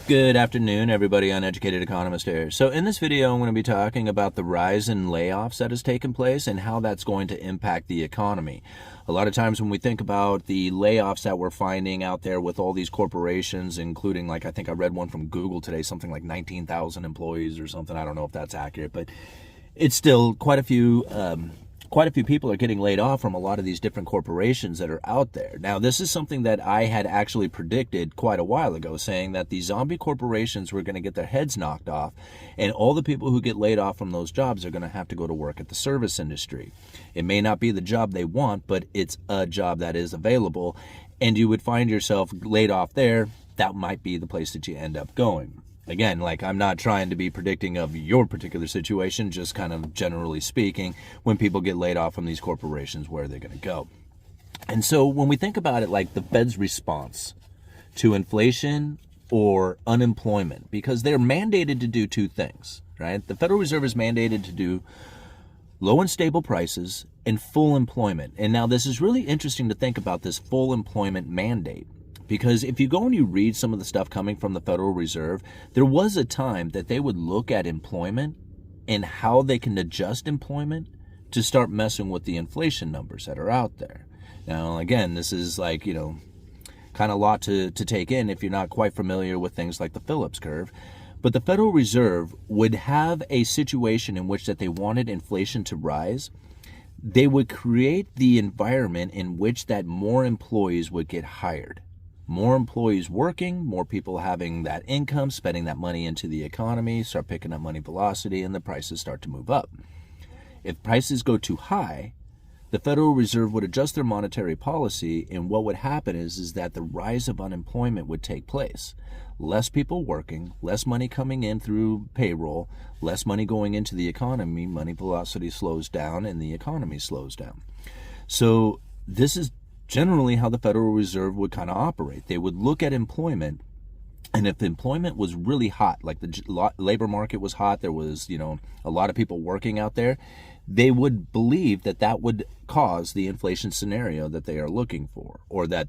Good afternoon, everybody. Uneducated Economist here. So in this video, I'm going to be talking about the rise in layoffs that has taken place and how that's going to impact the economy. A lot of times when we think about the layoffs that we're finding out there with all these corporations, including, like, I think I read one from Google today, something like 19,000 employees or something. I don't know if that's accurate, but it's still quite a few people are getting laid off from a lot of these different corporations that are out there. Now, this is something that I had actually predicted quite a while ago, saying that these zombie corporations were going to get their heads knocked off, and all the people who get laid off from those jobs are going to have to go to work at the service industry. It may not be the job they want, but it's a job that is available, and you would find yourself laid off there. That might be the place that you end up going. Again, like, I'm not trying to be predicting of your particular situation, just kind of generally speaking, when people get laid off from these corporations, where they're going to go. And so when we think about it, like the Fed's response to inflation or unemployment, because they're mandated to do two things, right? The Federal Reserve is mandated to do low and stable prices and full employment. And now this is really interesting to think about, this full employment mandate. Because if you go and you read some of the stuff coming from the Federal Reserve, there was a time that they would look at employment and how they can adjust employment to start messing with the inflation numbers that are out there. Now, again, this is like, kind of a lot to take in if you're not quite familiar with things like the Phillips curve. But the Federal Reserve would have a situation in which that they wanted inflation to rise. They would create the environment in which that more employees would get hired. More employees working, more people having that income, spending that money into the economy, start picking up money velocity, and the prices start to move up. If prices go too high, the Federal Reserve would adjust their monetary policy, and what would happen is that the rise of unemployment would take place. Less people working, less money coming in through payroll, less money going into the economy, money velocity slows down, and the economy slows down. So this is generally how the Federal Reserve would kind of operate. They would look at employment, and if employment was really hot, like the labor market was hot, there was, a lot of people working out there, they would believe that that would cause the inflation scenario that they are looking for, or that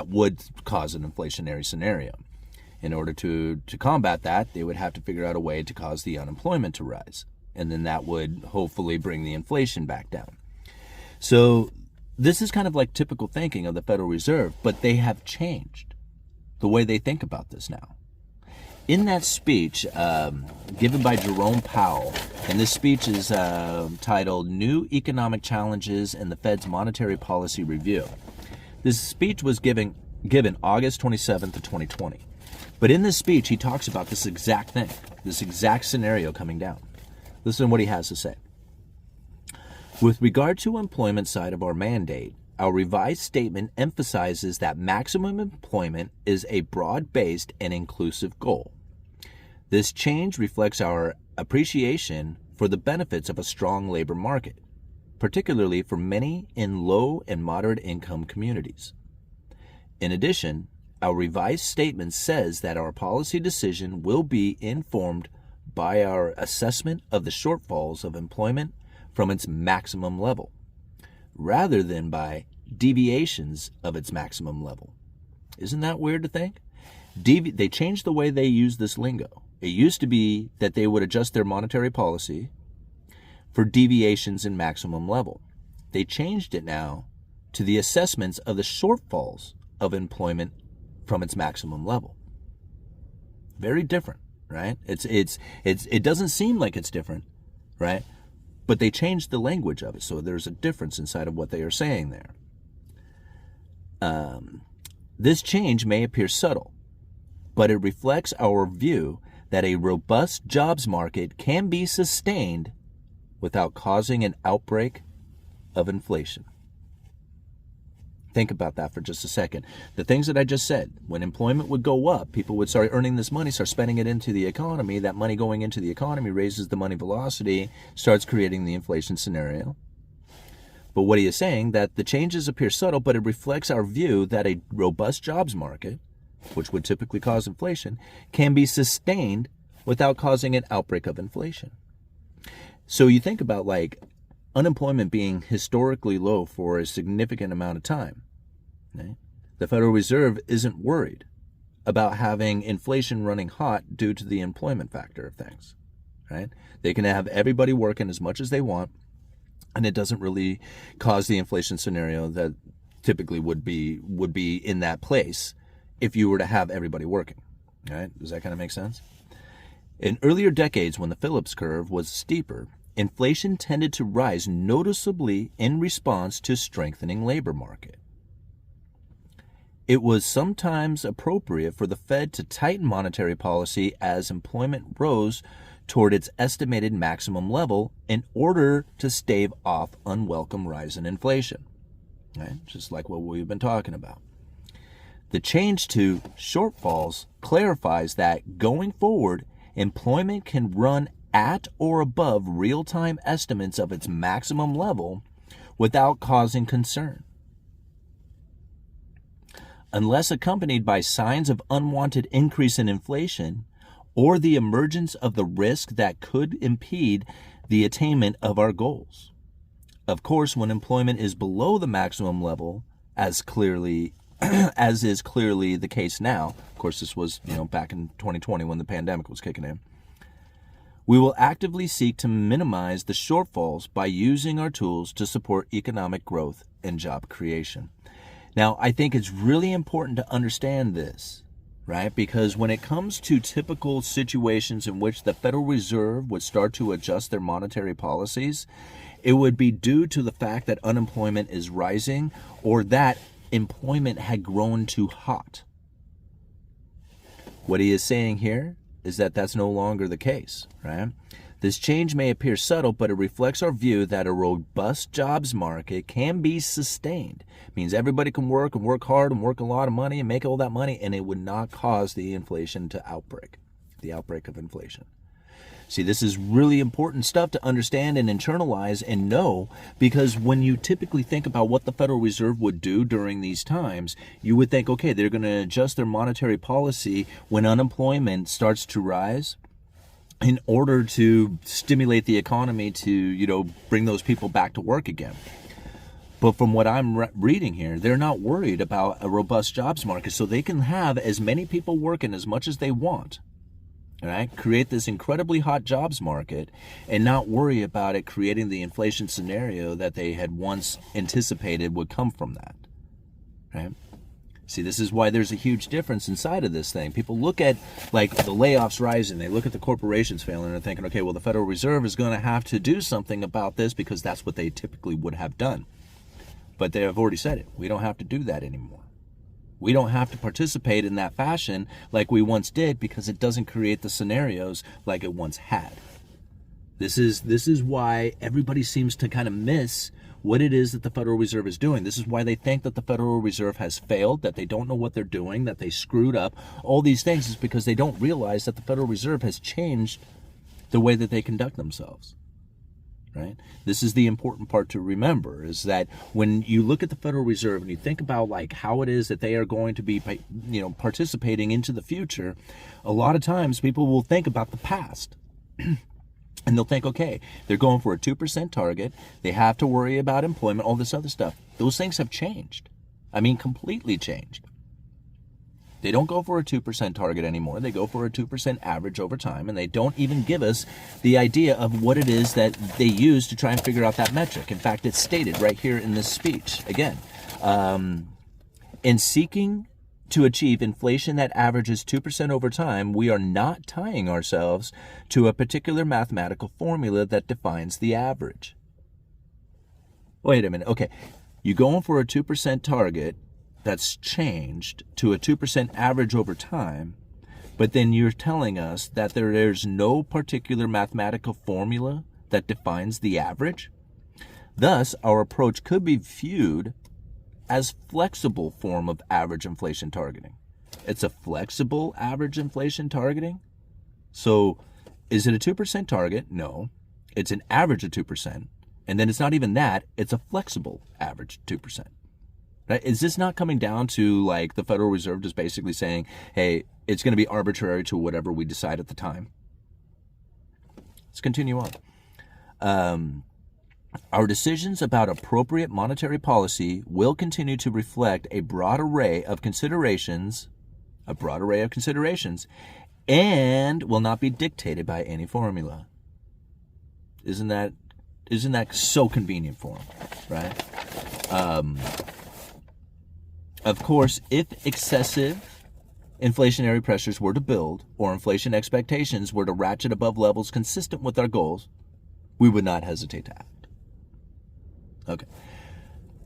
would cause an inflationary scenario. In order to combat that, they would have to figure out a way to cause the unemployment to rise, and then that would hopefully bring the inflation back down. So this is kind of like typical thinking of the Federal Reserve, but they have changed the way they think about this now. In that speech given by Jerome Powell, and this speech is titled New Economic Challenges in the Fed's Monetary Policy Review. This speech was given August 27th of 2020. But in this speech, he talks about this exact thing, this exact scenario coming down. Listen to what he has to say. With regard to employment side of our mandate, our revised statement emphasizes that maximum employment is a broad-based and inclusive goal. This change reflects our appreciation for the benefits of a strong labor market, particularly for many in low and moderate income communities. In addition, our revised statement says that our policy decision will be informed by our assessment of the shortfalls of employment from its maximum level, rather than by deviations of its maximum level. Isn't that weird to think? They changed the way they use this lingo. It used to be that they would adjust their monetary policy for deviations in maximum level. They changed it now to the assessments of the shortfalls of employment from its maximum level. Very different, right? It doesn't seem like it's different, right? But they changed the language of it, so there's a difference inside of what they are saying there. This change may appear subtle, but it reflects our view that a robust jobs market can be sustained without causing an outbreak of inflation. Think about that for just a second. The things that I just said, when employment would go up, people would start earning this money, start spending it into the economy. That money going into the economy raises the money velocity, starts creating the inflation scenario. But what he is saying, that the changes appear subtle, but it reflects our view that a robust jobs market, which would typically cause inflation, can be sustained without causing an outbreak of inflation. So you think about, like, unemployment being historically low for a significant amount of time. Right? The Federal Reserve isn't worried about having inflation running hot due to the employment factor of things, right? They can have everybody working as much as they want, and it doesn't really cause the inflation scenario that typically would be in that place if you were to have everybody working, right? Does that kind of make sense? In earlier decades, when the Phillips curve was steeper, inflation tended to rise noticeably in response to strengthening labor market. It was sometimes appropriate for the Fed to tighten monetary policy as employment rose toward its estimated maximum level in order to stave off unwelcome rise in inflation, right? Just like what we've been talking about. The change to shortfalls clarifies that going forward, employment can run at or above real-time estimates of its maximum level without causing concern, unless accompanied by signs of unwanted increase in inflation or the emergence of the risk that could impede the attainment of our goals. Of course, when employment is below the maximum level, as is clearly the case now, of course this was, back in 2020 when the pandemic was kicking in, we will actively seek to minimize the shortfalls by using our tools to support economic growth and job creation. Now, I think it's really important to understand this, right? Because when it comes to typical situations in which the Federal Reserve would start to adjust their monetary policies, it would be due to the fact that unemployment is rising or that employment had grown too hot. What he is saying here is that that's no longer the case, right? This change may appear subtle, but it reflects our view that a robust jobs market can be sustained. It means everybody can work and work hard and work a lot of money and make all that money, and it would not cause the inflation to outbreak, the outbreak of inflation. See, this is really important stuff to understand and internalize and know, because when you typically think about what the Federal Reserve would do during these times, you would think, okay, they're going to adjust their monetary policy when unemployment starts to rise in order to stimulate the economy to, bring those people back to work again. But from what I'm reading here, they're not worried about a robust jobs market, so they can have as many people working as much as they want, right? Create this incredibly hot jobs market and not worry about it creating the inflation scenario that they had once anticipated would come from that, right? See, this is why there's a huge difference inside of this thing. People look at like the layoffs rising, they look at the corporations failing, and they're thinking, okay, well, the Federal Reserve is going to have to do something about this because that's what they typically would have done. But they have already said it. We don't have to do that anymore. We don't have to participate in that fashion like we once did because it doesn't create the scenarios like it once had. This is why everybody seems to kind of miss what it is that the Federal Reserve is doing. This is why they think that the Federal Reserve has failed, that they don't know what they're doing, that they screwed up. All these things is because they don't realize that the Federal Reserve has changed the way that they conduct themselves, right? This is the important part to remember, is that when you look at the Federal Reserve and you think about like how it is that they are going to be, participating into the future, a lot of times people will think about the past. And they'll think, okay, they're going for a 2% target. They have to worry about employment, all this other stuff. Those things have changed. I mean, completely changed. They don't go for a 2% target anymore. They go for a 2% average over time, and they don't even give us the idea of what it is that they use to try and figure out that metric. In fact, it's stated right here in this speech. Again, in seeking to achieve inflation that averages 2% over time, we are not tying ourselves to a particular mathematical formula that defines the average. Wait a minute. Okay, you're going for a 2% target that's changed to a 2% average over time, but then you're telling us that there's no particular mathematical formula that defines the average? Thus, our approach could be viewed as flexible form of average inflation targeting. It's a flexible average inflation targeting. So is it a 2% target? No. It's an average of 2%. And then it's not even that. It's a flexible average 2%. Right? Is this not coming down to like the Federal Reserve just basically saying, hey, it's going to be arbitrary to whatever we decide at the time? Let's continue on. Our decisions about appropriate monetary policy will continue to reflect a broad array of considerations. a broad array of considerations, and will not be dictated by any formula. Isn't that so convenient for them, right? Of course, if excessive inflationary pressures were to build, or inflation expectations were to ratchet above levels consistent with our goals, we would not hesitate to act. Okay.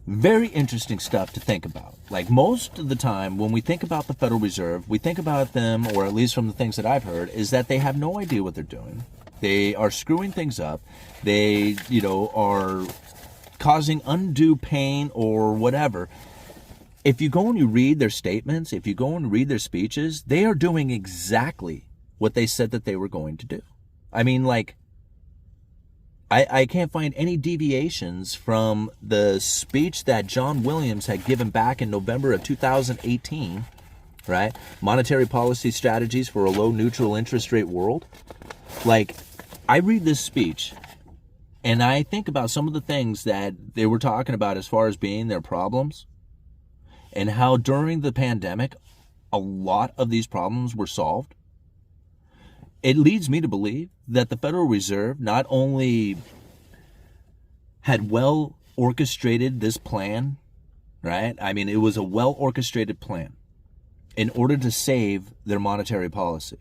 Very interesting stuff to think about. Like, most of the time when we think about the Federal Reserve, we think about them, or at least from the things that I've heard, is that they have no idea what they're doing. They are screwing things up. They, are causing undue pain or whatever. If you go and you read their statements, if you go and read their speeches, they are doing exactly what they said that they were going to do. I mean, like, I can't find any deviations from the speech that John Williams had given back in November of 2018, right? Monetary policy strategies for a low neutral interest rate world. Like, I read this speech and I think about some of the things that they were talking about as far as being their problems, and how during the pandemic, a lot of these problems were solved. It leads me to believe that the Federal Reserve not only had well orchestrated this plan, right? I mean, it was a well orchestrated plan in order to save their monetary policy.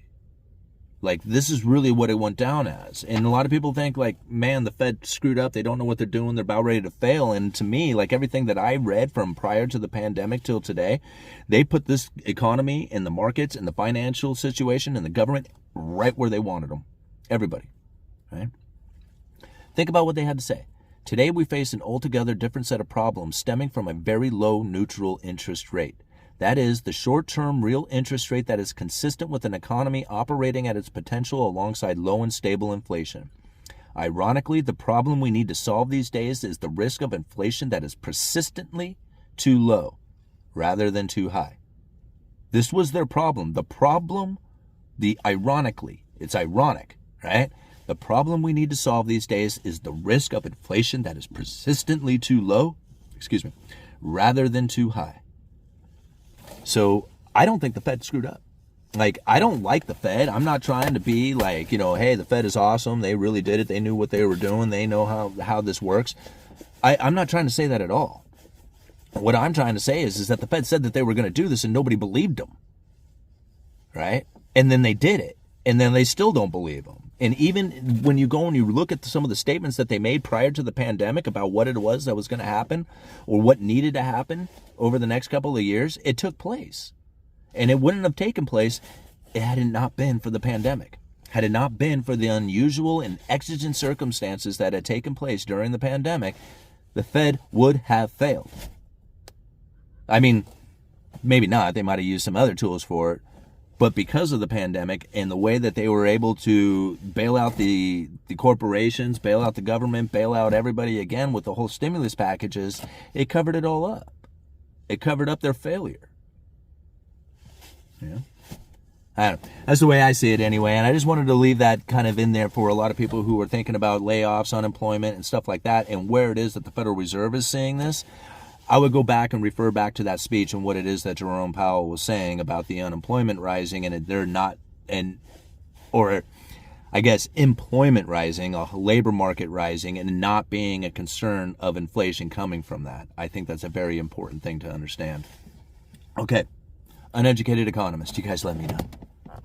Like, this is really what it went down as. And a lot of people think, like, man, the Fed screwed up. They don't know what they're doing. They're about ready to fail. And to me, like, everything that I read from prior to the pandemic till today, they put this economy and the markets and the financial situation and the government right where they wanted them. Everybody, right? Think about what they had to say. Today, we face an altogether different set of problems stemming from a very low neutral interest rate. That is, the short-term real interest rate that is consistent with an economy operating at its potential alongside low and stable inflation. Ironically, the problem we need to solve these days is the risk of inflation that is persistently too low rather than too high. This was their problem. Ironically, it's ironic, right? The problem we need to solve these days is the risk of inflation that is persistently too low, rather than too high. So I don't think the Fed screwed up. Like, I don't like the Fed. I'm not trying to be like, hey, the Fed is awesome. They really did it. They knew what they were doing. They know how this works. I'm not trying to say that at all. What I'm trying to say is that the Fed said that they were going to do this and nobody believed them. Right? And then they did it. And then they still don't believe them. And even when you go and you look at some of the statements that they made prior to the pandemic about what it was that was going to happen or what needed to happen over the next couple of years, it took place. And it wouldn't have taken place had it not been for the pandemic. Had it not been for the unusual and exigent circumstances that had taken place during the pandemic, the Fed would have failed. I mean, maybe not. They might have used some other tools for it. But because of the pandemic and the way that they were able to bail out the corporations, bail out the government, bail out everybody again with the whole stimulus packages, it covered it all up. It covered up their failure. Yeah. I don't know. That's the way I see it anyway. And I just wanted to leave that kind of in there for a lot of people who are thinking about layoffs, unemployment, and stuff like that, and where it is that the Federal Reserve is seeing this. I would go back and refer back to that speech and what it is that Jerome Powell was saying about the unemployment rising and they're not, employment rising, a labor market rising, and not being a concern of inflation coming from that. I think that's a very important thing to understand. Okay, Uneducated Economist, you guys let me know.